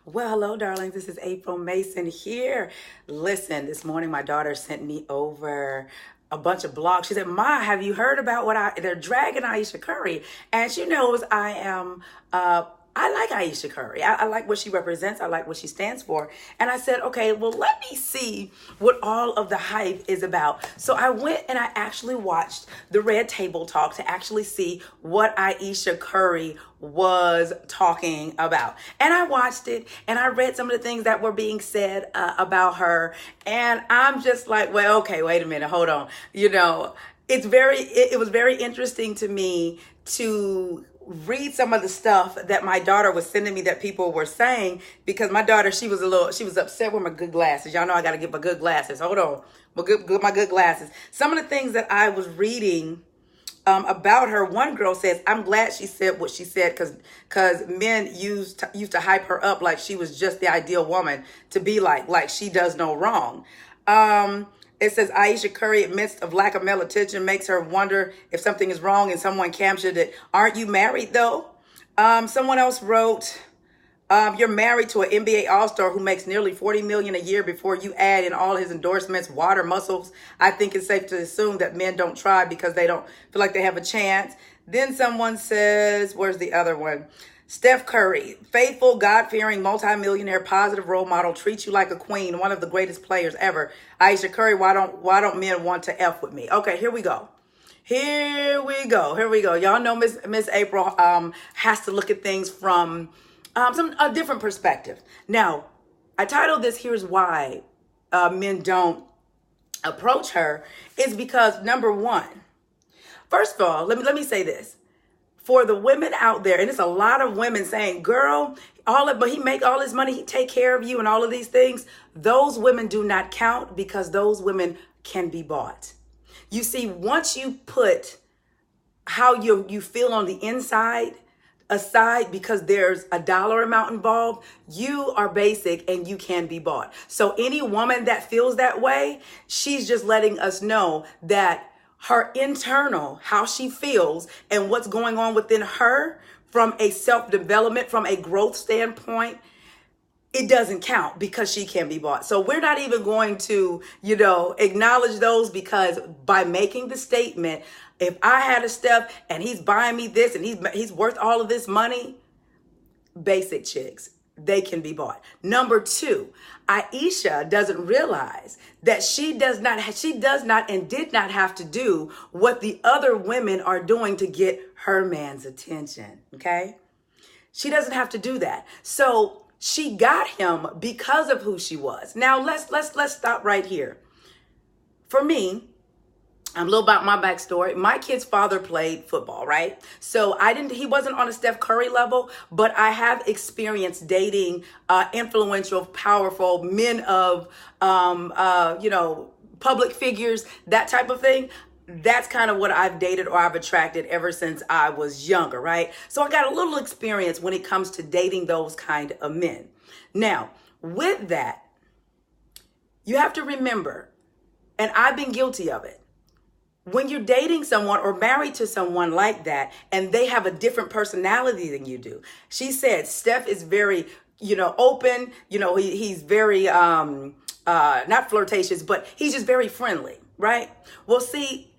Well, hello, darlings. This is April Mason here. Listen, this morning my daughter sent me over a bunch of blogs. She said, "Ma, have you heard about they're dragging Ayesha Curry?" And she knows I like Ayesha Curry. I like what she represents. I like what she stands for. And I said, okay, well, let me see what all of the hype is about. So I went and I actually watched the Red Table Talk to actually see what Ayesha Curry was talking about. And I watched it and I read some of the things that were being said about her. And I'm just like, well, okay, wait a minute, hold on. It was very interesting to me to read some of the stuff that my daughter was sending me that people were saying, because my daughter, she was upset with my good glasses. Y'all know I got to get my good glasses. Hold on. My good glasses. Some of the things that I was reading about her, one girl says, I'm glad she said what she said, because men used to hype her up like she was just the ideal woman to be like she does no wrong. It says Ayesha Curry admits of lack of male attention makes her wonder if something is wrong, and someone captured it. Aren't you married though? Someone else wrote, you're married to an NBA All-Star who makes nearly $40 million a year. Before you add in all his endorsements, water, muscles, I think it's safe to assume that men don't try because they don't feel like they have a chance. Then someone says, where's the other one? Steph Curry, faithful, God-fearing, multimillionaire, positive role model, treats you like a queen, one of the greatest players ever. Ayesha Curry, why don't men want to F with me? Okay, here we go. Here we go. Y'all know Miss April has to look at things from a different perspective. Now, I titled this, Here's Why Men Don't Approach Her, is because, number one, first of all, let me say this. For the women out there, and it's a lot of women saying, girl, but he make all his money, he take care of you and all of these things. Those women do not count, because those women can be bought. You see, once you put how you feel on the inside aside, because there's a dollar amount involved, you are basic and you can be bought. So any woman that feels that way, she's just letting us know that her internal, how she feels and what's going on within her from a self-development, from a growth standpoint, it doesn't count, because she can be bought. So we're not even going to, acknowledge those, because by making the statement, if I had a Steph and he's buying me this and he's worth all of this money, basic chicks, they can be bought. Number two, Ayesha doesn't realize that she does not and did not have to do what the other women are doing to get her man's attention. Okay? She doesn't have to do that. So she got him because of who she was. Now let's stop right here. For me, a little about my backstory. My kid's father played football, right? So he wasn't on a Steph Curry level, but I have experienced dating influential, powerful men of, public figures, that type of thing. That's kind of what I've dated or I've attracted ever since I was younger, right? So I got a little experience when it comes to dating those kind of men. Now, with that, you have to remember, and I've been guilty of it, when you're dating someone or married to someone like that and they have a different personality than you do. She said Steph is very, open, he's very, not flirtatious, but he's just very friendly, right? Well, see,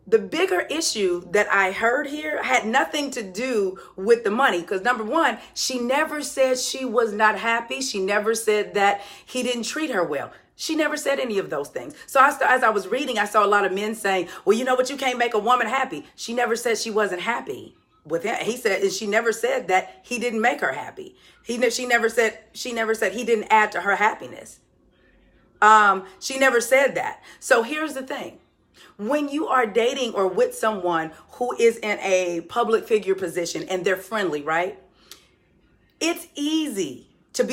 the bigger issue that I heard here had nothing to do with the money, because number one, she never said she was not happy. She never said that he didn't treat her well. She never said any of those things. So as I was reading, I saw a lot of men saying, well, you know what? You can't make a woman happy. She never said she wasn't happy with him. She never said that he didn't make her happy. She never said he didn't add to her happiness. She never said that. So here's the thing. When you are dating or with someone who is in a public figure position and they're friendly, right? It's easy to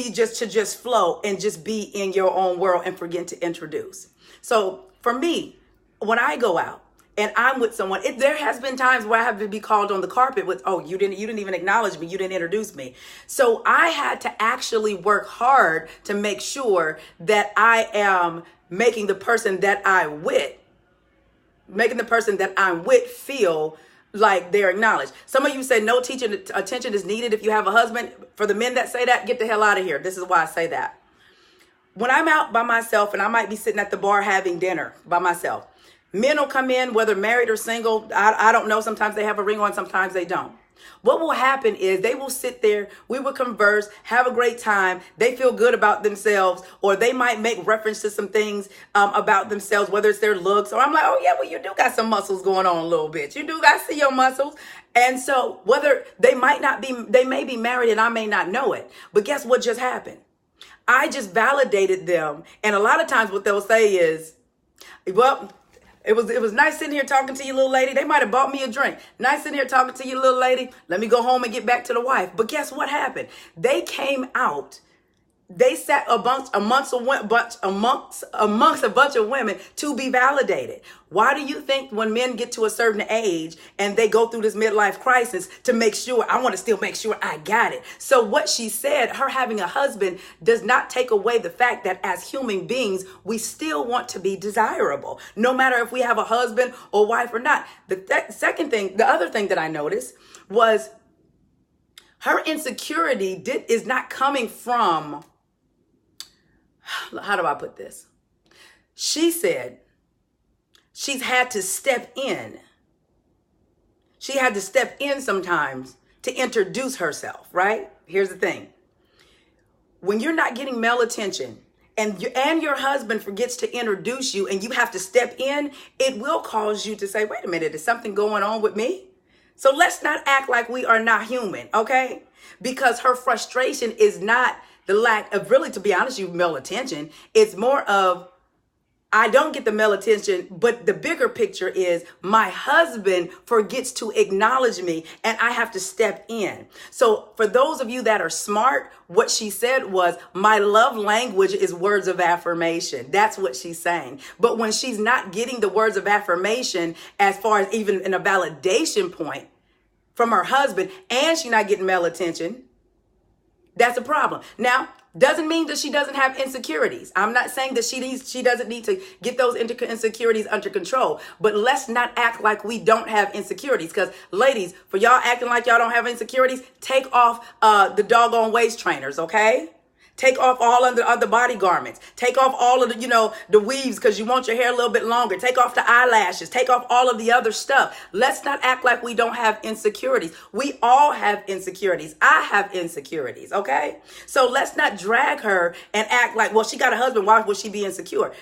just flow and just be in your own world and forget to introduce. So for me, when I go out and I'm with someone, there has been times where I have to be called on the carpet with, oh, you didn't even acknowledge me. You didn't introduce me. So I had to actually work hard to make sure that I am making the person that I'm with feel like they're acknowledged. Some of you say no teaching attention is needed if you have a husband. For the men that say that, get the hell out of here. This is why I say that. When I'm out by myself and I might be sitting at the bar having dinner by myself, men will come in, whether married or single. I don't know. Sometimes they have a ring on, sometimes they don't. What will happen is they will sit there, we will converse, have a great time. They feel good about themselves, or they might make reference to some things about themselves, whether it's their looks, or I'm like, oh yeah, well, you do got some muscles going on a little bit. You do got to see your muscles. And so whether they may be married and I may not know it, but guess what just happened? I just validated them. And a lot of times what they'll say is, well, it was nice sitting here talking to you, little lady. They might have bought me a drink. Nice sitting here talking to you, little lady. Let me go home and get back to the wife. But guess what happened? They came out. They sat amongst a bunch of women to be validated. Why do you think when men get to a certain age and they go through this midlife crisis to make sure, I want to still make sure I got it? So what she said, her having a husband does not take away the fact that as human beings, we still want to be desirable, no matter if we have a husband or wife or not. The other thing that I noticed was her insecurity is not coming from, how do I put this? She said she's had to step in. She had to step in sometimes to introduce herself, right? Here's the thing. When you're not getting male attention and your husband forgets to introduce you and you have to step in, it will cause you to say, wait a minute, is something going on with me? So let's not act like we are not human, okay? Because her frustration is not the lack of, really, to be honest, male attention. It's more of, I don't get the male attention, but the bigger picture is my husband forgets to acknowledge me and I have to step in. So for those of you that are smart, what she said was, my love language is words of affirmation. That's what she's saying. But when she's not getting the words of affirmation, as far as even in a validation point from her husband, and she's not getting male attention, that's a problem. Now, doesn't mean that she doesn't have insecurities. I'm not saying that she doesn't need to get those insecurities under control. But let's not act like we don't have insecurities. Because ladies, for y'all acting like y'all don't have insecurities, take off the doggone waist trainers, okay? Take off all of the other body garments. Take off all of the, the weaves because you want your hair a little bit longer. Take off the eyelashes. Take off all of the other stuff. Let's not act like we don't have insecurities. We all have insecurities. I have insecurities, okay? So let's not drag her and act like, well, she got a husband. Why would she be insecure?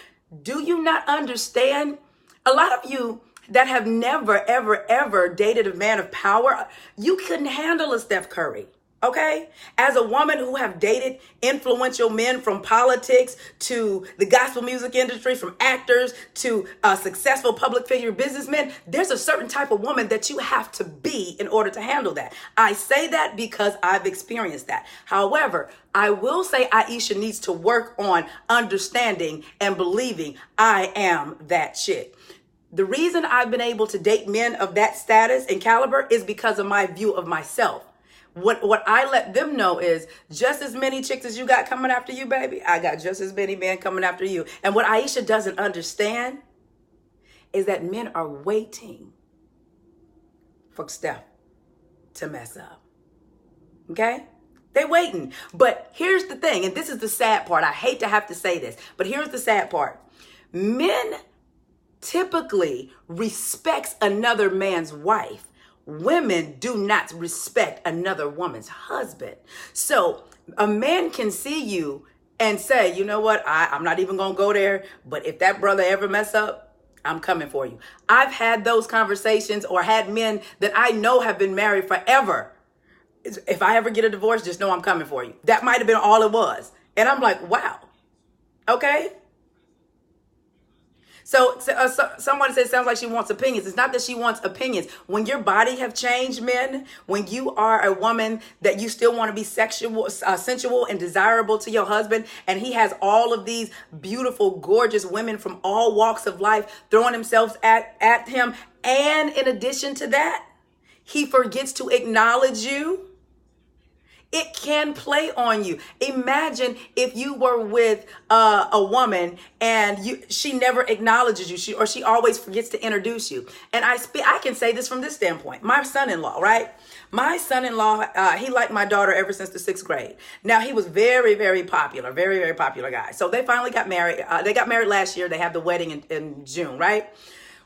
Do you not understand? A lot of you that have never, ever, ever dated a man of power, you couldn't handle a Steph Curry. Okay, as a woman who have dated influential men, from politics to the gospel music industry, from actors to successful public figure businessmen, there's a certain type of woman that you have to be in order to handle that. I say that because I've experienced that. However, I will say Ayesha needs to work on understanding and believing I am that chick. The reason I've been able to date men of that status and caliber is because of my view of myself. What I let them know is, just as many chicks as you got coming after you, baby, I got just as many men coming after you. And what Ayesha doesn't understand is that men are waiting for Steph to mess up. Okay? They're waiting. But here's the thing, and this is the sad part. I hate to have to say this, but here's the sad part. Men typically respects another man's wife. Women do not respect another woman's husband. So a man can see you and say, you know what, I'm not even going to go there. But if that brother ever mess up, I'm coming for you. I've had those conversations, or had men that I know have been married forever. If I ever get a divorce, just know I'm coming for you. That might have been all it was. And I'm like, wow. Okay. So someone says, sounds like she wants opinions. It's not that she wants opinions. When your body have changed, men, when you are a woman that you still want to be sensual and desirable to your husband, and he has all of these beautiful, gorgeous women from all walks of life throwing themselves at him, and in addition to that, he forgets to acknowledge you. It can play on you. Imagine if you were with a woman and she never acknowledges you, or she always forgets to introduce you. And I can say this from this standpoint. My son-in-law, right? My son-in-law, he liked my daughter ever since the 6th grade. Now, he was very, very popular, very, very popular guy. So they finally got married. They got married last year. They have the wedding in June, right?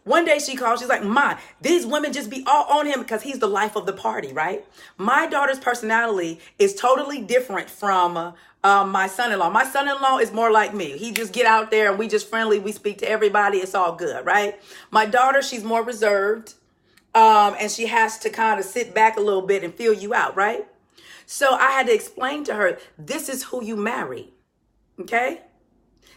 One day she called, she's like, Ma, these women just be all on him because he's the life of the party, right? My daughter's personality is totally different from my son-in-law. My son-in-law is more like me. He just get out there and we just friendly. We speak to everybody. It's all good, right? My daughter, she's more reserved. And she has to kind of sit back a little bit and feel you out, right? So I had to explain to her, this is who you marry, okay?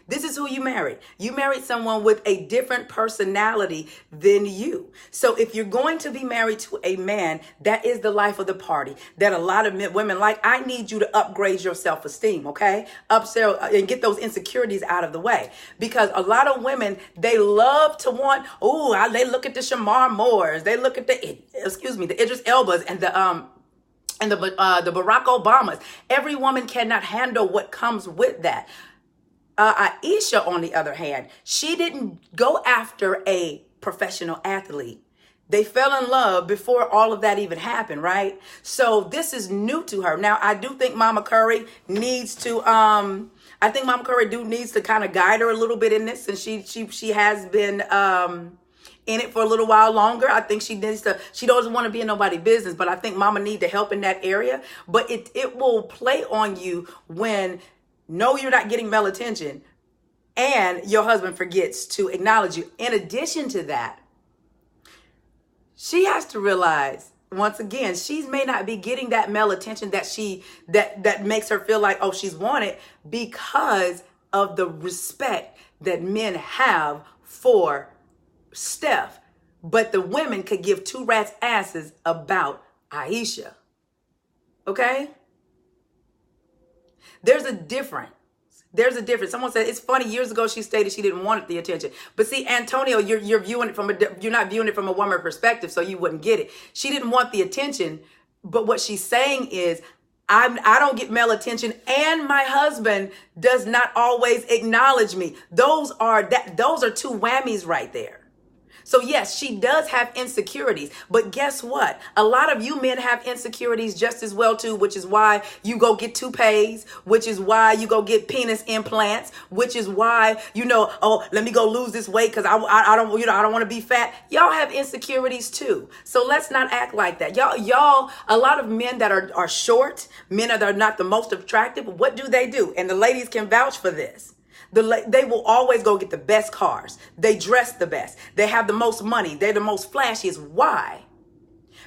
This is who you married. You married someone with a different personality than you. So if you're going to be married to a man that is the life of the party, that a lot of women like, I need you to upgrade your self-esteem, okay? Upsell and get those insecurities out of the way. Because a lot of women, they love to want, they look at the Shamar Moores, they look at the Idris Elbas and the Barack Obamas. Every woman cannot handle what comes with that. Ayesha, on the other hand, she didn't go after a professional athlete. They fell in love before all of that even happened, right? So this is new to her. Now, I do think Mama Curry needs to, needs to kind of guide her a little bit in this, and she has been in it for a little while longer. I think she doesn't want to be in nobody's business, but I think Mama needs to help in that area. But it will play on you when you're not getting male attention and your husband forgets to acknowledge you. In addition to that, she has to realize, once again, she may not be getting that male attention that makes her feel like, she's wanted, because of the respect that men have for Steph. But the women could give two rats' asses about Ayesha. Okay? There's a difference. Someone said, it's funny, years ago she stated she didn't want the attention. But see, Antonio, you're not viewing it from a woman perspective, so you wouldn't get it. She didn't want the attention, but what she's saying is, I don't get male attention, and my husband does not always acknowledge me. Those are two whammies right there. So yes, she does have insecurities, but guess what? A lot of you men have insecurities just as well too, which is why you go get toupees, which is why you go get penis implants, which is why, let me go lose this weight because I don't want to be fat. Y'all have insecurities too. So let's not act like that. Y'all, a lot of men that are short, men that are not the most attractive, what do? And the ladies can vouch for this. They will always go get the best cars. They dress the best. They have the most money. They're the most flashiest. Why?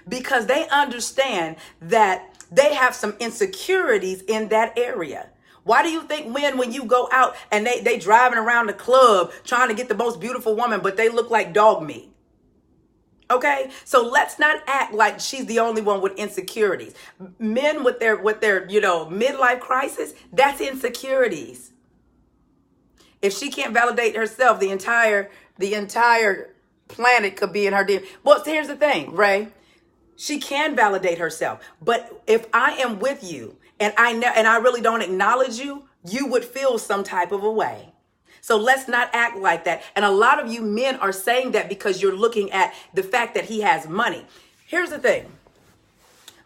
Because they understand that they have some insecurities in that area. Why do you think when you go out and they driving around the club trying to get the most beautiful woman, but they look like dog meat? Okay, so let's not act like she's the only one with insecurities. Men with their midlife crisis, that's insecurities. If she can't validate herself, the entire planet could be in her DM. Well, here's the thing, Ray. She can validate herself, but if I am with you and I really don't acknowledge you, you would feel some type of a way. So let's not act like that. And a lot of you men are saying that because you're looking at the fact that he has money. Here's the thing.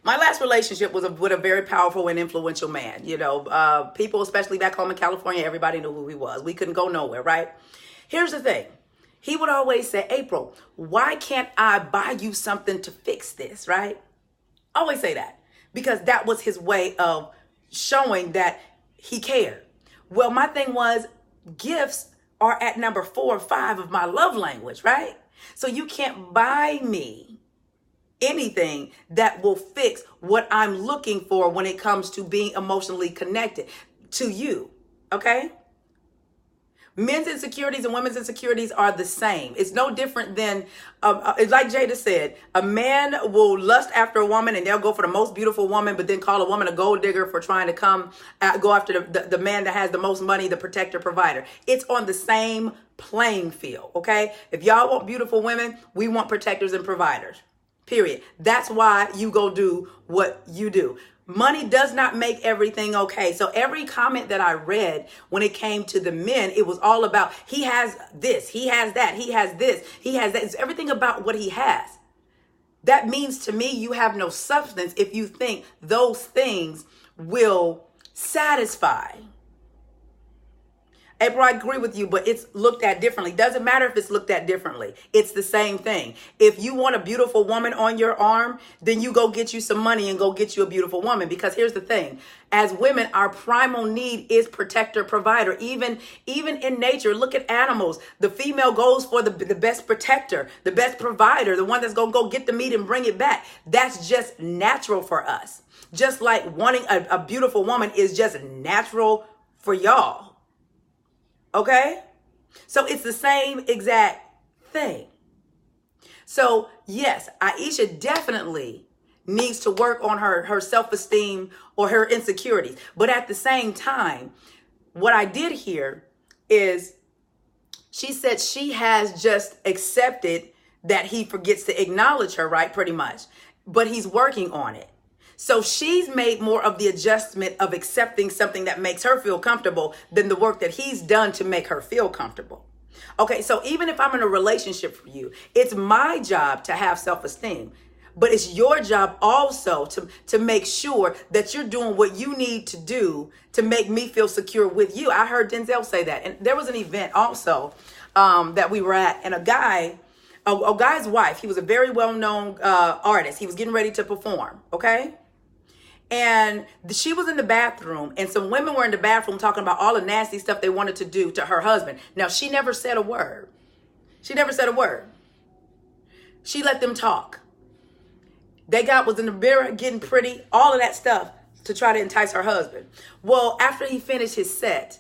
My last relationship was with a very powerful and influential man. People, especially back home in California, everybody knew who he was. We couldn't go nowhere, right? Here's the thing. He would always say, April, why can't I buy you something to fix this, right? Always say that, because that was his way of showing that he cared. Well, my thing was, gifts are at number 4 or 5 of my love language, right? So you can't buy me anything that will fix what I'm looking for when it comes to being emotionally connected to you. Okay? Men's insecurities and women's insecurities are the same. It's no different than, it's like Jada said, a man will lust after a woman and they'll go for the most beautiful woman, but then call a woman a gold digger for trying to go after the man that has the most money, the protector, provider. It's on the same playing field. Okay? If y'all want beautiful women, we want protectors and providers. Period. That's why you go do what you do. Money does not make everything okay. So every comment that I read when it came to the men, it was all about, he has this, he has that, he has this, he has that. It's everything about what he has. That means to me, you have no substance if you think those things will satisfy. April, I agree with you, but it's looked at differently. Doesn't matter if it's looked at differently. It's the same thing. If you want a beautiful woman on your arm, then you go get you some money and go get you a beautiful woman. Because here's the thing. As women, our primal need is protector, provider. Even in nature, look at animals. The female goes for the best protector, the best provider, the one that's going to go get the meat and bring it back. That's just natural for us. Just like wanting a beautiful woman is just natural for y'all. Okay? So it's the same exact thing. So yes, Ayesha definitely needs to work on her self-esteem or her insecurities. But at the same time, what I did hear is she said she has just accepted that he forgets to acknowledge her, right? Pretty much. But he's working on it. So she's made more of the adjustment of accepting something that makes her feel comfortable than the work that he's done to make her feel comfortable. Okay, so even if I'm in a relationship for you, it's my job to have self-esteem. But it's your job also to make sure that you're doing what you need to do to make me feel secure with you. I heard Denzel say that. And there was an event also that we were at, and a guy's wife, he was a very well-known artist. He was getting ready to perform, okay? And she was in the bathroom, and some women were in the bathroom talking about all the nasty stuff they wanted to do to her husband. Now, she never said a word. She never said a word. She let them talk. Was in the mirror getting pretty, all of that stuff to try to entice her husband. Well, after he finished his set,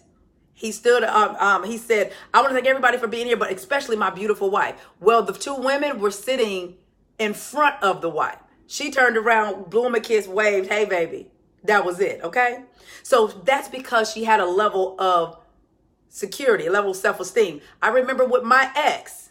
he stood up, he said, I want to thank everybody for being here, but especially my beautiful wife. Well, the two women were sitting in front of the wife. She turned around, blew him a kiss, waved, hey, baby. That was it, okay? So that's because she had a level of security, a level of self-esteem. I remember with my ex,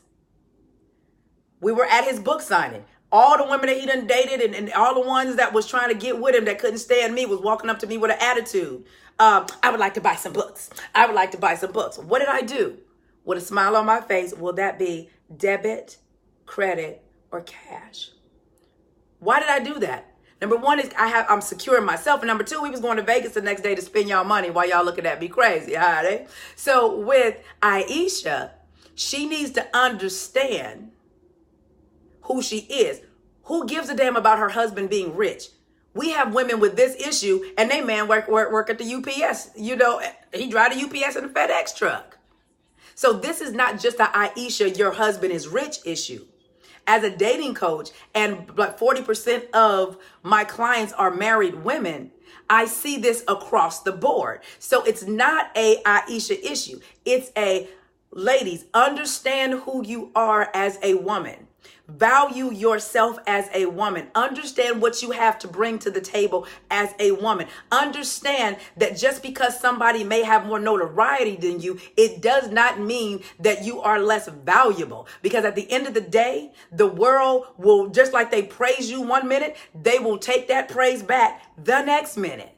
we were at his book signing. All the women that he done dated and all the ones that was trying to get with him that couldn't stand me was walking up to me with an attitude. I would like to buy some books. I would like to buy some books. What did I do? With a smile on my face, will that be debit, credit, or cash? Why did I do that? Number one is I'm secure in myself. And number two, we was going to Vegas the next day to spend y'all money while y'all looking at me crazy. Right? So with Ayesha, she needs to understand who she is. Who gives a damn about her husband being rich? We have women with this issue and they man work at the UPS. You know, he drive the UPS in a FedEx truck. So this is not just a Ayesha, your husband is rich issue. As a dating coach, and like 40% of my clients are married women, I see this across the board. So it's not a Ayesha issue. It's a, ladies, understand who you are as a woman. Value yourself as a woman. Understand what you have to bring to the table as a woman. Understand that just because somebody may have more notoriety than you, it does not mean that you are less valuable. Because at the end of the day, the world will, just like they praise you one minute, they will take that praise back the next minute.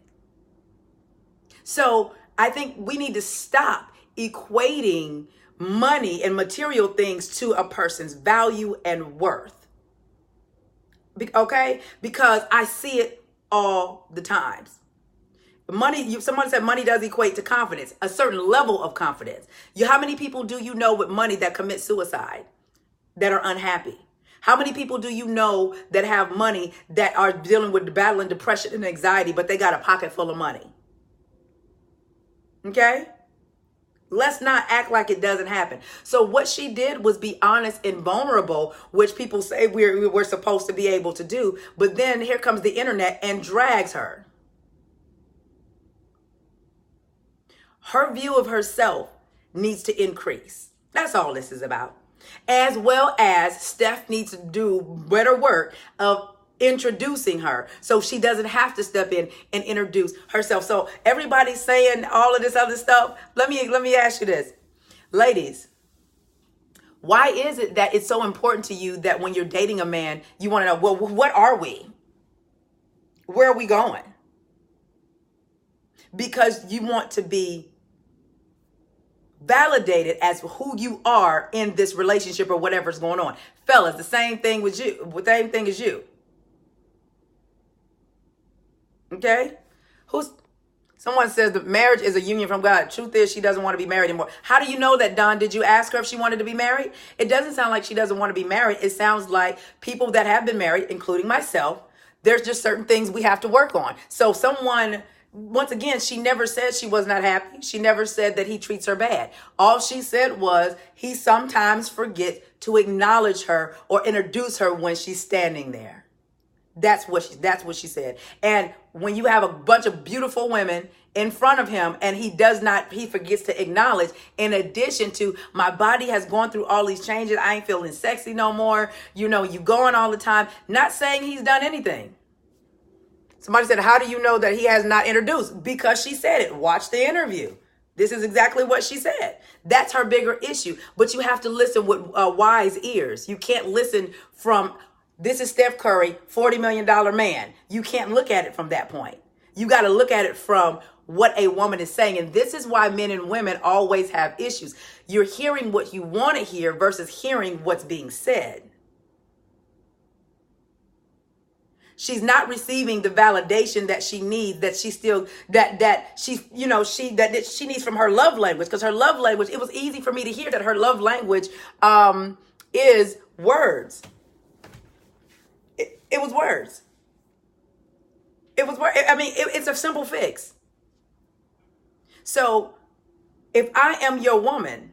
So I think we need to stop equating money and material things to a person's value and worth. Okay? Because I see it all the times. Money, someone said money does equate to confidence, a certain level of confidence. How many people do you know with money that commit suicide, that are unhappy? How many people do you know that have money that are dealing with battling depression and anxiety, but they got a pocket full of money? Okay? Let's not act like it doesn't happen. So what she did was be honest and vulnerable, which people say we're supposed to be able to do. But then here comes the internet and drags her. Her view of herself needs to increase. That's all this is about. As well as Steph needs to do better work of introducing her so she doesn't have to step in and introduce herself. So everybody's saying all of this other stuff. Let me ask you this. Ladies, why is it that it's so important to you that when you're dating a man, you want to know, well, what are we? Where are we going? because you want to be validated as who you are in this relationship or whatever's going on. Fellas, the same thing with you, the same thing as you. Okay? Someone says that marriage is a union from God. Truth is, she doesn't want to be married anymore. How do you know that, Don? Did you ask her if she wanted to be married? It doesn't sound like she doesn't want to be married. It sounds like people that have been married, including myself, there's just certain things we have to work on. So someone, once again, she never said she was not happy. She never said that he treats her bad. All she said was he sometimes forgets to acknowledge her or introduce her when she's standing there. That's what she said. And when you have a bunch of beautiful women in front of him and he forgets to acknowledge, in addition to, my body has gone through all these changes. I ain't feeling sexy no more. You going all the time. Not saying he's done anything. Somebody said, how do you know that he has not introduced? Because she said it. Watch the interview. This is exactly what she said. That's her bigger issue. But you have to listen with wise ears. You can't listen from, this is Steph Curry, $40 million man. You can't look at it from that point. You got to look at it from what a woman is saying. And this is why men and women always have issues. You're hearing what you want to hear versus hearing what's being said. She's not receiving the validation that she needs, that she still, that she needs from her love language. Because her love language, it was easy for me to hear that her love language is words. It was words. It was words. I mean, it's a simple fix. So if I am your woman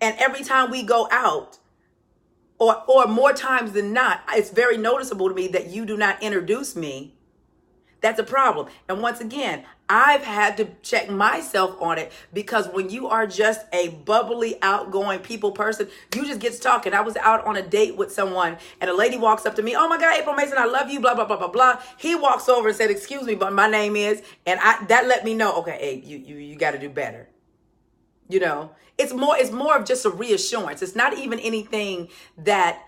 and every time we go out, or more times than not, it's very noticeable to me that you do not introduce me, that's a problem. And once again, I've had to check myself on it, because when you are just a bubbly, outgoing people person, you just get to talking. I was out on a date with someone and a lady walks up to me, oh my God, April Mason, I love you, blah, blah, blah, blah, blah. He walks over and said, excuse me, but my name is, and that let me know, okay, Abe, you got to do better. It's more of just a reassurance. It's not even anything that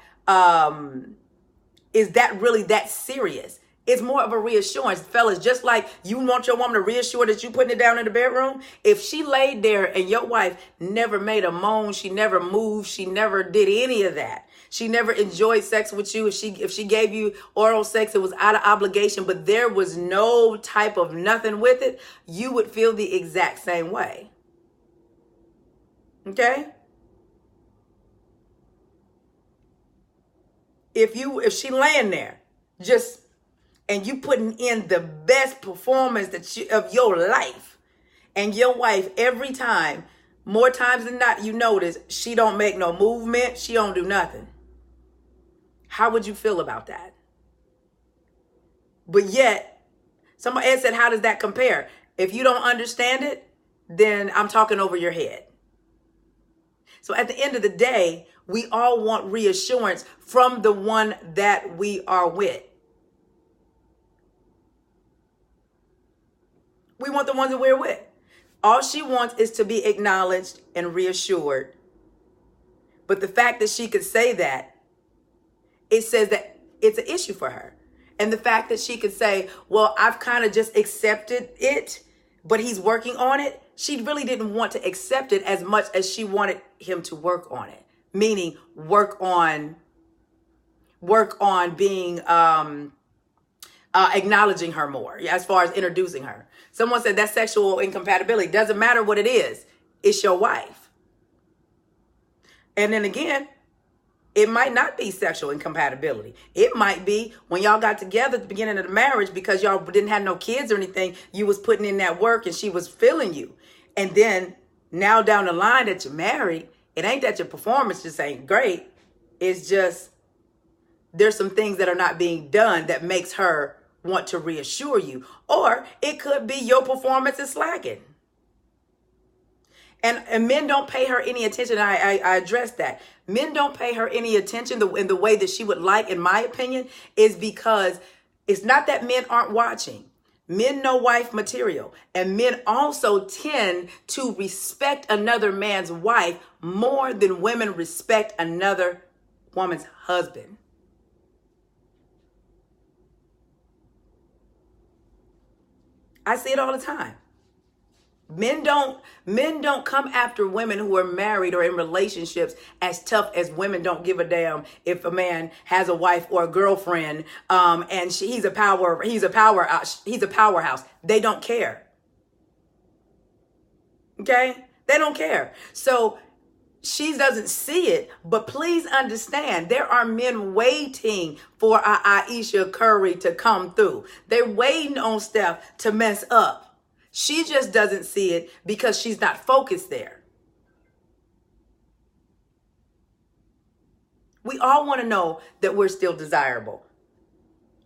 is that really that serious. It's more of a reassurance. Fellas, just like you want your woman to reassure that you putting it down in the bedroom, if she laid there and your wife never made a moan, she never moved, she never did any of that, she never enjoyed sex with you, if she gave you oral sex, it was out of obligation, but there was no type of nothing with it, you would feel the exact same way. Okay? If she laying there and you putting in the best performance of your life, and your wife every time, more times than not, you notice she don't make no movement, she don't do nothing. How would you feel about that? But yet, somebody else said, how does that compare? If you don't understand it, then I'm talking over your head. So at the end of the day, we all want reassurance from the one that we are with. We want the ones that we're with. All she wants is to be acknowledged and reassured. But the fact that she could say that, it says that it's an issue for her. And the fact that she could say, well, I've kind of just accepted it, but he's working on it. She really didn't want to accept it as much as she wanted him to work on it. Meaning work on being, acknowledging her more as far as introducing her. Someone said that's sexual incompatibility. Doesn't matter what it is. It's your wife. And then again, it might not be sexual incompatibility. It might be when y'all got together at the beginning of the marriage, because y'all didn't have no kids or anything, you was putting in that work and she was feeling you. And then now down the line that you're married, it ain't that your performance just ain't great. It's just there's some things that are not being done that makes her want to reassure you. Or it could be your performance is slacking. And men don't pay her any attention. I addressed that. Men don't pay her any attention in the way that she would like, in my opinion, is because it's not that men aren't watching. Men know wife material. And men also tend to respect another man's wife more than women respect another woman's husband. I see it all the time. Men don't come after women who are married or in relationships as tough as women don't give a damn if a man has a wife or a girlfriend, and he's a powerhouse. They don't care. Okay? They don't care. So she doesn't see it, but please understand, there are men waiting for our Ayesha Curry to come through. They're waiting on Steph to mess up. She just doesn't see it because she's not focused there. We all want to know that we're still desirable,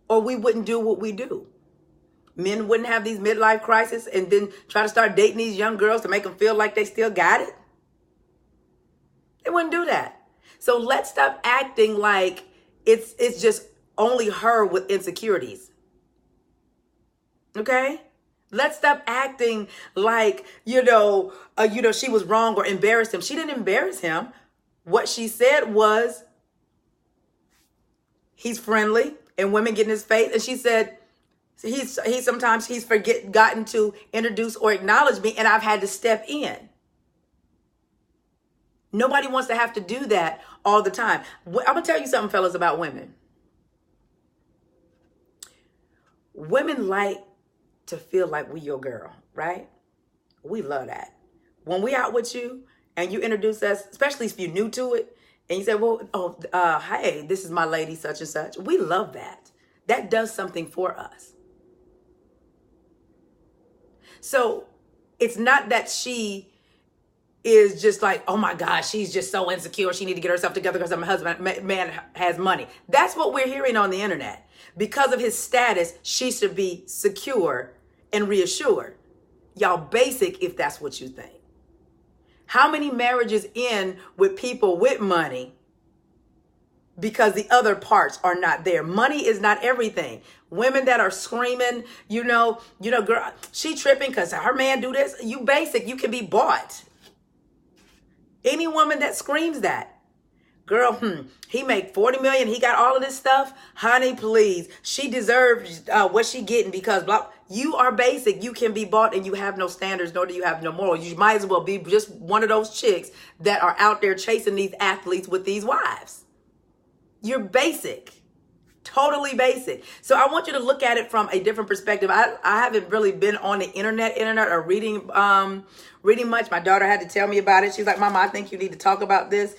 or we wouldn't do what we do. Men wouldn't have these midlife crises and then try to start dating these young girls to make them feel like they still got it. They wouldn't do that. So let's stop acting like it's just only her with insecurities. Okay? Let's stop acting like, she was wrong or embarrassed him. She didn't embarrass him. What she said was, he's friendly and women get in his face. And she said, sometimes he's forgotten to introduce or acknowledge me, and I've had to step in. Nobody wants to have to do that all the time. I'm going to tell you something, fellas, about women. Women like to feel like we your girl, right? We love that. When we out with you and you introduce us, especially if you're new to it, and you say, hey, this is my lady such and such. We love that. That does something for us. So it's not that she is just like, oh my gosh, she's just so insecure. She need to get herself together because my husband, man has money. That's what we're hearing on the internet. Because of his status, she should be secure and reassured. Y'all basic if that's what you think. How many marriages end with people with money because the other parts are not there? Money is not everything. Women that are screaming, girl, she tripping because her man do this. You basic, you can be bought. Any woman that screams that, girl, he make 40 million, he got all of this stuff. Honey, please, she deserves what she getting because blah. You are basic. You can be bought and you have no standards, nor do you have no morals. You might as well be just one of those chicks that are out there chasing these athletes with these wives. You're basic. Totally basic. So I want you to look at it from a different perspective. I haven't really been on the internet or reading much. My daughter had to tell me about it. She's like, Mama, I think you need to talk about this.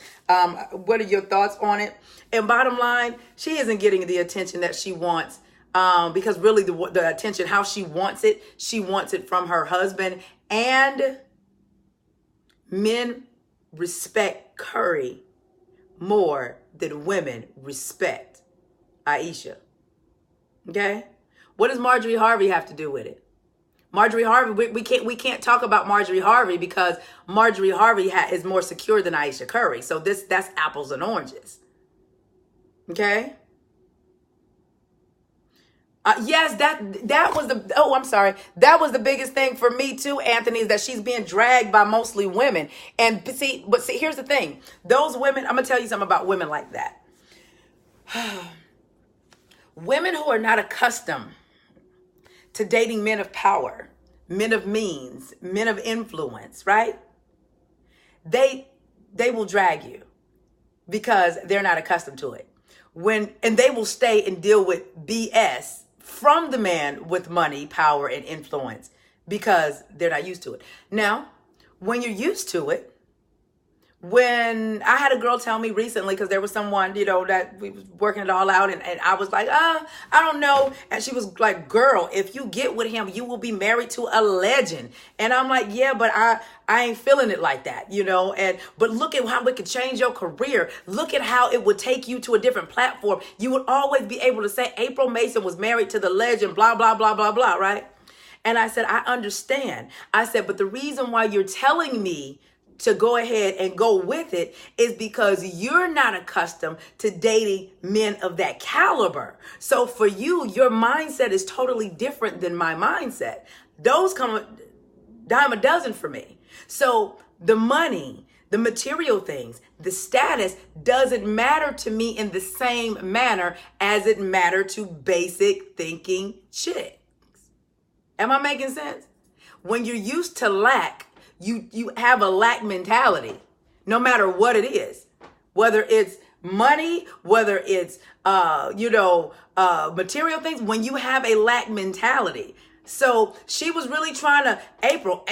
What are your thoughts on it? And bottom line, she isn't getting the attention that she wants. Because really the attention, how she wants it from her husband. And men respect Curry more than women respect Ayesha. Okay? What does Marjorie Harvey have to do with it? Marjorie Harvey, we can't talk about Marjorie Harvey because Marjorie Harvey is more secure than Ayesha Curry. So that's apples and oranges. Okay? Yes, that was that was the biggest thing for me too, Anthony, is that she's being dragged by mostly women. And see, here's the thing. Those women, I'm going to tell you something about women like that. Women who are not accustomed to dating men of power, men of means, men of influence, right? They will drag you because they're not accustomed to it. And they will stay and deal with BS from the man with money, power, and influence because they're not used to it. Now, when you're used to it, when I had a girl tell me recently, because there was someone, that we was working it all out, and I was like, I don't know. And she was like, girl, if you get with him, you will be married to a legend. And I'm like, yeah, but I ain't feeling it like that, but look at how it could change your career. Look at how it would take you to a different platform. You would always be able to say April Mason was married to the legend, blah, blah, blah, blah, blah, right? And I said, I understand. I said, but the reason why you're telling me to go ahead and go with it is because you're not accustomed to dating men of that caliber. So for you, your mindset is totally different than my mindset. Those come a dime a dozen for me. So the money, the material things, the status doesn't matter to me in the same manner as it mattered to basic thinking chicks. Am I making sense? when you're used to lack, you have a lack mentality, no matter what it is, whether it's money, whether it's, material things, when you have a lack mentality. So she was really trying to, April,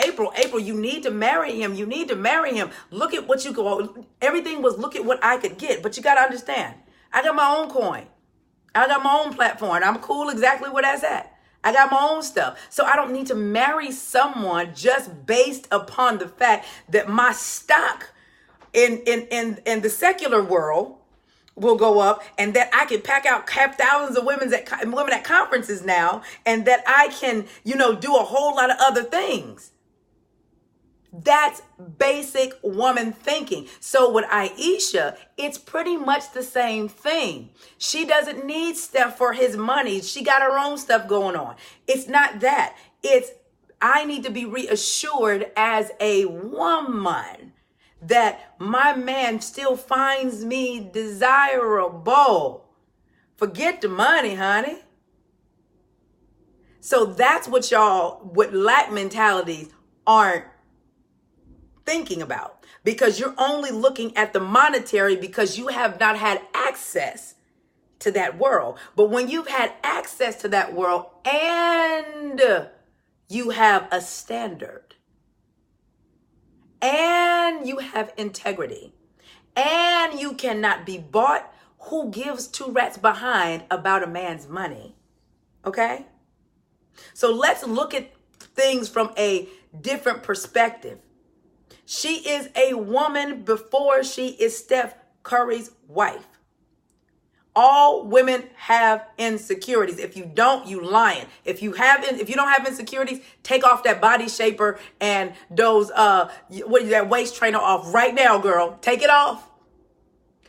you need to marry him. You need to marry him. Look at what you go. Everything was, look at what I could get. But you got to understand, I got my own coin. I got my own platform. I'm cool exactly where that's at. I got my own stuff. So I don't need to marry someone just based upon the fact that my stock in the secular world will go up, and that I can have thousands of women at conferences now, and that I can, do a whole lot of other things. That's basic woman thinking. So with Ayesha, it's pretty much the same thing. She doesn't need Steph for his money. She got her own stuff going on. It's not that. It's, I need to be reassured as a woman that my man still finds me desirable. Forget the money, honey. So that's what y'all with lack mentalities aren't thinking about, because you're only looking at the monetary because you have not had access to that world. But when you've had access to that world and you have a standard, and you have integrity, and you cannot be bought, who gives two rats behind about a man's money? Okay? So let's look at things from a different perspective. She is a woman before she is Steph Curry's wife. All women have insecurities. If you don't, you lying. If you don't have insecurities, take off that body shaper and those that waist trainer off right now, girl. Take it off.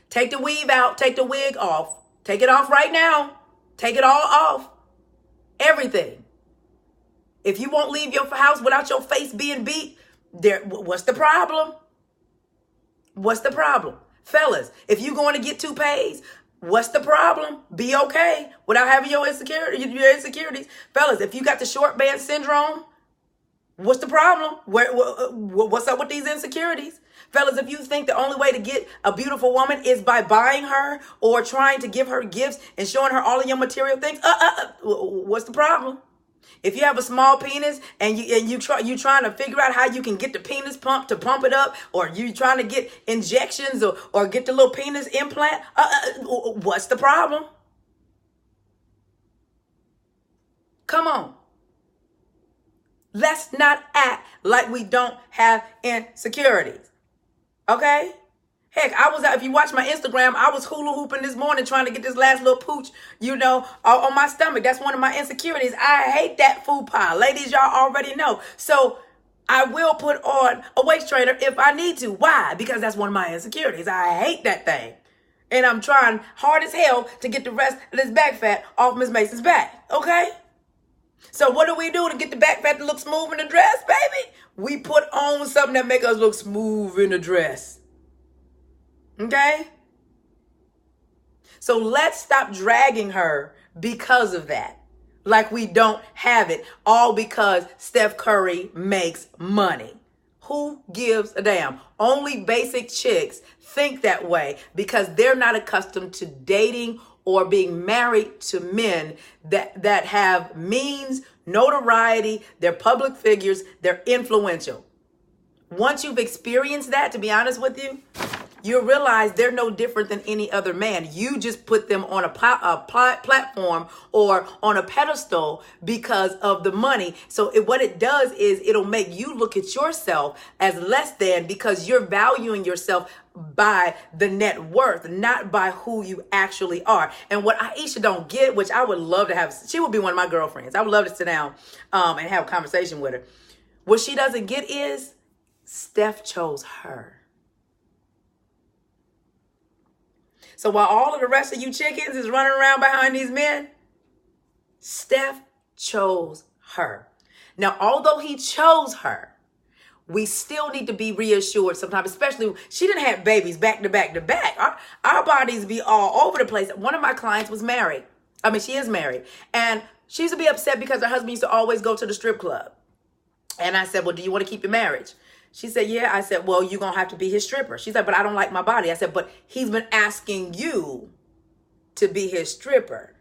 Take the weave out. Take the wig off. Take it off right now. Take it all off. Everything. If you won't leave your house without your face being beat, what's the problem? What's the problem? Fellas, if you going to get toupees, what's the problem? Be okay without having your insecurities. Fellas, if you got the short band syndrome, what's the problem? What's up with these insecurities? Fellas, if you think the only way to get a beautiful woman is by buying her or trying to give her gifts and showing her all of your material things, what's the problem? If you have a small penis and you trying to figure out how you can get the penis pump to pump it up, or you trying to get injections or get the little penis implant, what's the problem? Come on. Let's not act like we don't have insecurities. Okay? Heck, if you watch my Instagram, I was hula hooping this morning trying to get this last little pooch, on my stomach. That's one of my insecurities. I hate that food pie. Ladies, y'all already know. So I will put on a waist trainer if I need to. Why? Because that's one of my insecurities. I hate that thing. And I'm trying hard as hell to get the rest of this back fat off Miss Mason's back. Okay? So what do we do to get the back fat to look smooth in the dress, baby? We put on something that make us look smooth in the dress. Okay? So let's stop dragging her because of that. Like we don't have it. All because Steph Curry makes money. Who gives a damn? Only basic chicks think that way because they're not accustomed to dating or being married to men that have means, notoriety, they're public figures, they're influential. Once you've experienced that, to be honest with you, you'll realize they're no different than any other man. You just put them on a platform or on a pedestal because of the money. So what it does is it'll make you look at yourself as less than because you're valuing yourself by the net worth, not by who you actually are. And what Ayesha don't get, which I would love to have, she would be one of my girlfriends. I would love to sit down and have a conversation with her. What she doesn't get is Steph chose her. So while all of the rest of you chickens is running around behind these men, Steph chose her. Now, although he chose her, we still need to be reassured sometimes, especially she didn't have babies back to back to back. Our bodies be all over the place. One of my clients was married. She is married. And she used to be upset because her husband used to always go to the strip club. And I said, well, do you want to keep your marriage? She said, yeah. I said, well, you're going to have to be his stripper. She said, but I don't like my body. I said, but he's been asking you to be his stripper.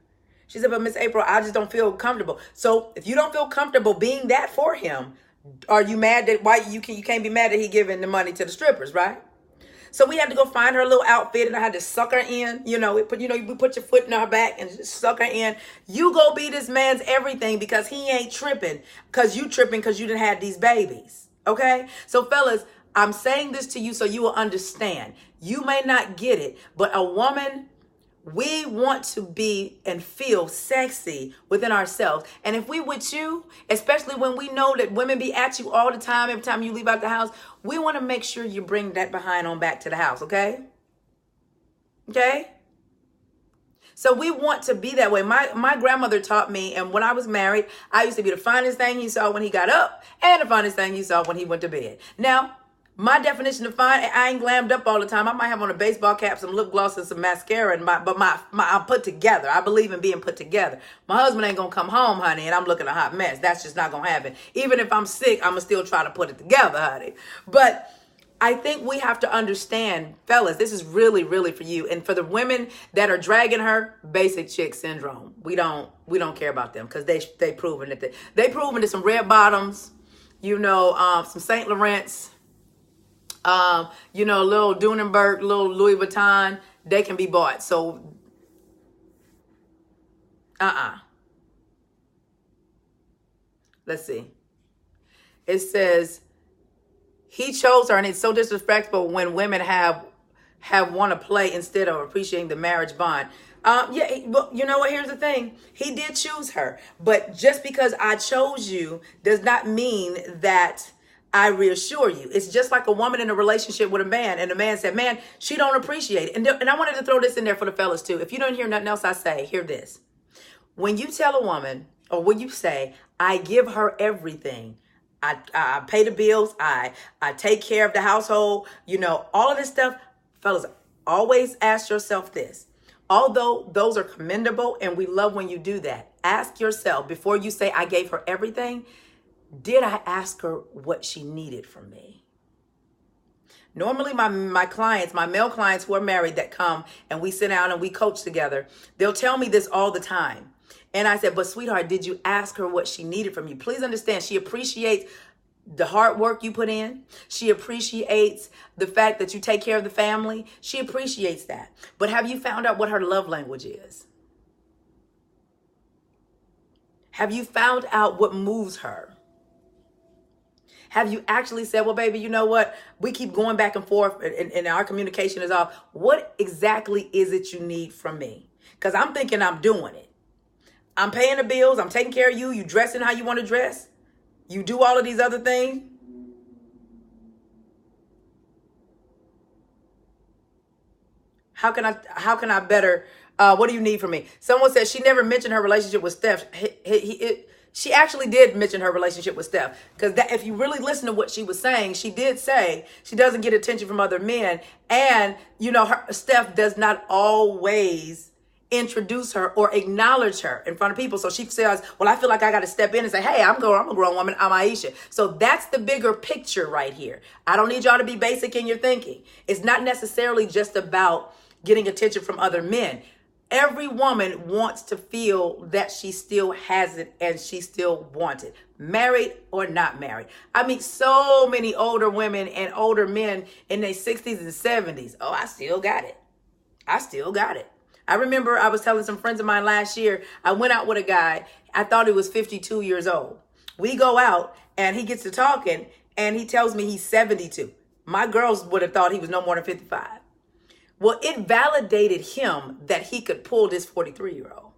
She said, but Miss April, I just don't feel comfortable. So if you don't feel comfortable being that for him, are you mad that why you can't be mad that he giving the money to the strippers, right? So we had to go find her little outfit, and I had to suck her in. You put your foot in her back and just suck her in. You go be this man's everything because he ain't tripping because you tripping because you didn't have these babies. Okay? So fellas, I'm saying this to you so you will understand. You may not get it, but a woman, we want to be and feel sexy within ourselves. And if we with you, especially when we know that women be at you all the time, every time you leave out the house, we want to make sure you bring that behind on back to the house, okay? Okay? So we want to be that way. My grandmother taught me, and when I was married, I used to be the finest thing he saw when he got up and the finest thing he saw when he went to bed. Now, my definition of fine, I ain't glammed up all the time. I might have on a baseball cap, some lip gloss, and some mascara, but I'm put together. I believe in being put together. My husband ain't gonna come home, honey, and I'm looking a hot mess. That's just not gonna happen. Even if I'm sick, I'm gonna still try to put it together, honey. But I think we have to understand, fellas, this is really, really for you. And for the women that are dragging her, basic chick syndrome. We don't care about them because they proven it. They proven it. Some red bottoms, some Saint Laurents. Little Dunenberg, little Louis Vuitton, they can be bought. So, let's see. It says, he chose her, and it's so disrespectful when women have want to play instead of appreciating the marriage bond. Well, you know what? Here's the thing. He did choose her. But just because I chose you does not mean that I reassure you. It's just like a woman in a relationship with a man, and the man said, man, she don't appreciate it. And I wanted to throw this in there for the fellas too. If you don't hear nothing else I say, hear this. When you tell a woman, or when you say, I give her everything, I pay the bills, I take care of the household, all of this stuff, fellas, always ask yourself this. Although those are commendable and we love when you do that, ask yourself before you say, I gave her everything, did I ask her what she needed from me? Normally my clients, my male clients who are married that come and we sit down and we coach together, they'll tell me this all the time. And I said, but sweetheart, did you ask her what she needed from you? Please understand, she appreciates the hard work you put in. She appreciates the fact that you take care of the family. She appreciates that. But have you found out what her love language is? Have you found out what moves her? Have you actually said, well, baby, you know what? We keep going back and forth and our communication is off. What exactly is it you need from me? Because I'm thinking I'm doing it. I'm paying the bills. I'm taking care of you. You dressing how you want to dress. You do all of these other things. How can I better? What do you need from me? Someone said she never mentioned her relationship with Steph. She actually did mention her relationship with Steph, because if you really listen to what she was saying, she did say she doesn't get attention from other men. And, Steph does not always introduce her or acknowledge her in front of people. So she says, well, I feel like I got to step in and say, hey, I'm a grown woman. I'm Ayesha. So that's the bigger picture right here. I don't need y'all to be basic in your thinking. It's not necessarily just about getting attention from other men. Every woman wants to feel that she still has it and she still wants it, married or not married. I meet so many older women and older men in their 60s and 70s. Oh, I still got it. I still got it. I remember I was telling some friends of mine last year, I went out with a guy. I thought he was 52 years old. We go out and he gets to talking and he tells me he's 72. My girls would have thought he was no more than 55. Well, it validated him that he could pull this 43-year-old.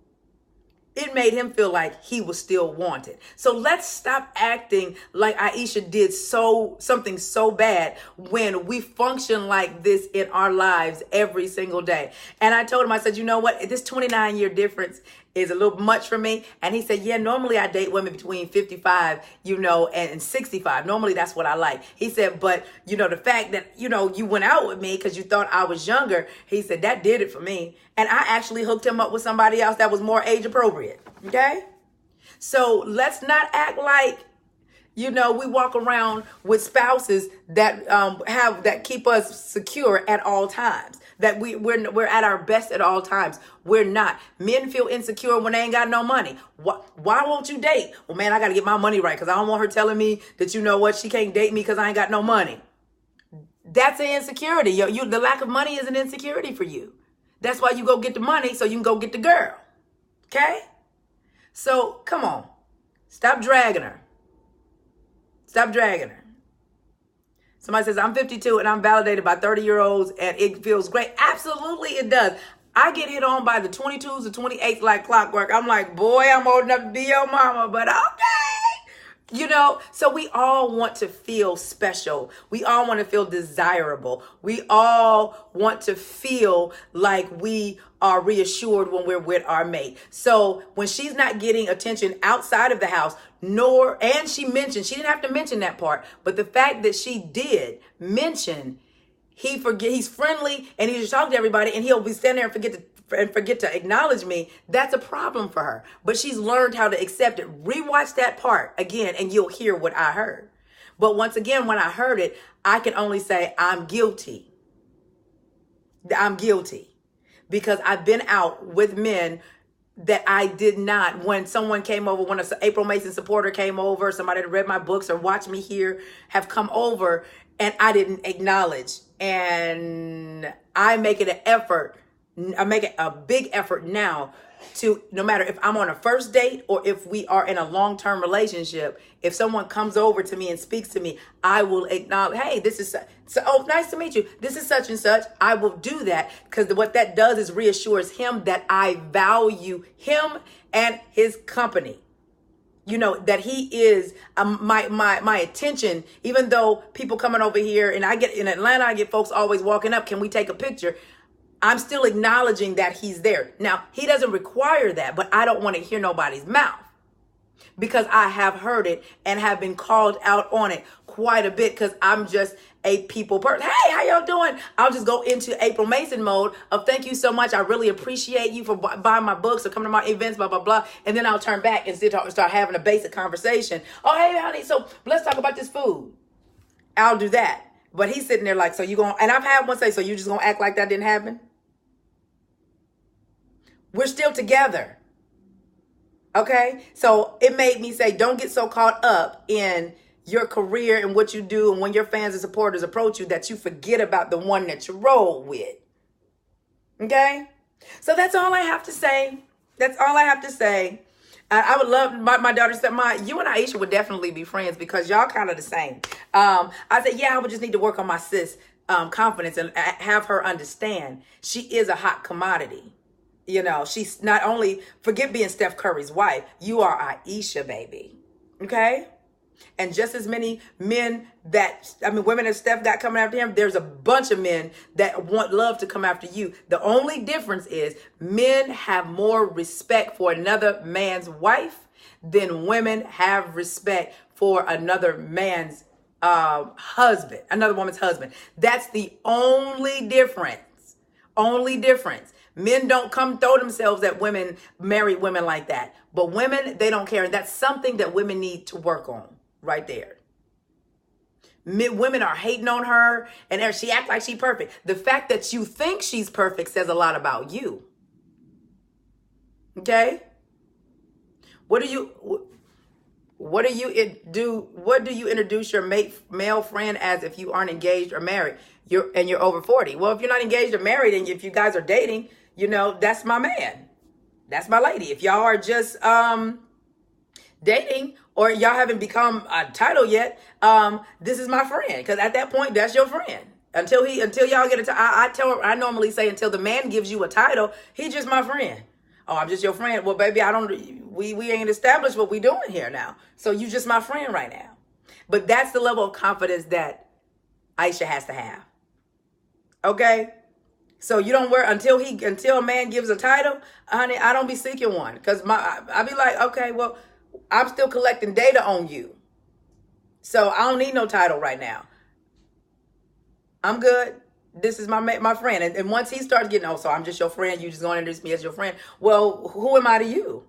It made him feel like he was still wanted. So let's stop acting like Ayesha did something so bad when we function like this in our lives every single day. And I told him, I said, you know what? This 29-year difference is a little much for me. And he said, yeah, normally I date women between 55, and 65. Normally that's what I like. He said, but, the fact that, you went out with me because you thought I was younger, he said, that did it for me. And I actually hooked him up with somebody else that was more age appropriate. Okay? So let's not act like You know, we walk around with spouses that that keep us secure at all times. That we're at our best at all times. We're not. Men feel insecure when they ain't got no money. Why won't you date? Well, man, I got to get my money right because I don't want her telling me that, you know what, she can't date me because I ain't got no money. That's an insecurity. The lack of money is an insecurity for you. That's why you go get the money so you can go get the girl. Okay? So come on. Stop dragging her. Stop dragging her. Somebody says, I'm 52 and I'm validated by 30-year-olds and it feels great. Absolutely it does. I get hit on by the 22s, the 28s like clockwork. I'm like, boy, I'm old enough to be your mama, but okay. You know, so we all want to feel special. We all want to feel desirable. We all want to feel like we are reassured when we're with our mate. So when she's not getting attention outside of the house, and she mentioned, she didn't have to mention that part, but the fact that she did mention, he's friendly and he just talk to everybody and he'll be standing there and forget to acknowledge me. That's a problem for her, but she's learned how to accept it. Rewatch that part again and you'll hear what I heard. But once again, when I heard it, I can only say I'm guilty. I'm guilty because I've been out with men that I did not. When someone came over, when an April Mason supporter came over, somebody that read my books or watched me here have come over and I didn't acknowledge. And I make it an effort. I make it a big effort now to, no matter if I'm on a first date or if we are in a long-term relationship, if someone comes over to me and speaks to me, I will acknowledge, hey, this is oh, nice to meet you. This is such and such. I will do that because what that does is reassures him that I value him and his company. You know, that he is my attention, even though people coming over here and I get in Atlanta, I get folks always walking up. Can we take a picture? I'm still acknowledging that he's there. Now, he doesn't require that, but I don't want to hear nobody's mouth because I have heard it and have been called out on it quite a bit because I'm just a people person. Hey, how y'all doing? I'll just go into April Mason mode of thank you so much. I really appreciate you for buying my books or coming to my events, blah, blah, blah. And then I'll turn back and start having a basic conversation. Oh, hey, honey, so let's talk about this food. I'll do that. But he's sitting there like, so you going to, and I've had one say, so you just going to act like that didn't happen? We're still together. Okay? So it made me say, don't get so caught up in your career and what you do and when your fans and supporters approach you that you forget about the one that you roll with. Okay? So that's all I have to say. That's all I have to say. I would love, my daughter said, you and Ayesha would definitely be friends because y'all kind of the same. I said, yeah, I would just need to work on my sis confidence and have her understand she is a hot commodity. You know, she's not only, forget being Steph Curry's wife, you are Ayesha, baby. Okay? And just as many men women that Steph got coming after him, there's a bunch of men that love to come after you. The only difference is men have more respect for another man's wife than women have respect for another man's husband, another woman's husband. That's the only difference. Only difference. Men don't come throw themselves at women, married women like that. But women, they don't care. And that's something that women need to work on right there. Women are hating on her and she act like she's perfect. The fact that you think she's perfect says a lot about you. Okay? What do you introduce your male friend as if you aren't engaged or married? You're over 40. Well, if you're not engaged or married and if you guys are dating, you know, that's my man. That's my lady. If y'all are just dating or y'all haven't become a title yet, this is my friend. Because at that point, that's your friend. Until y'all get a title, I normally say until the man gives you a title, he's just my friend. Oh, I'm just your friend. Well, baby, we ain't established what we doing here now. So you just my friend right now. But that's the level of confidence that Ayesha has to have. Okay? So you don't worry until a man gives a title, honey, I don't be seeking one. Because I be like, okay, well, I'm still collecting data on you. So I don't need no title right now. I'm good. This is my friend. And once he starts getting, so I'm just your friend. You just going to introduce me as your friend. Well, who am I to you?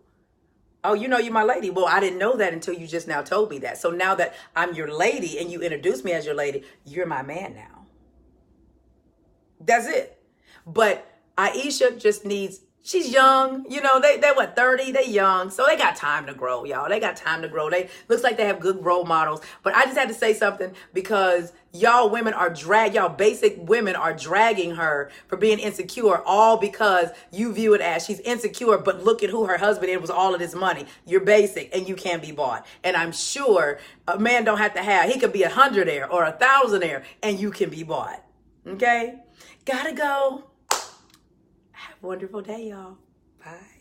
Oh, you know, you're my lady. Well, I didn't know that until you just now told me that. So now that I'm your lady and you introduced me as your lady, you're my man now. That's it. But Ayesha just needs, she's young, you know, they what, 30, they young. So they got time to grow, y'all. They got time to grow. They looks like they have good role models. But I just had to say something because y'all women are y'all basic women are dragging her for being insecure, all because you view it as she's insecure, but look at who her husband is with all of this money. You're basic and you can't be bought. And I'm sure a man don't have to have, he could be 100-aire or 1,000-aire and you can be bought. Okay? Gotta go. Have a wonderful day, y'all. Bye.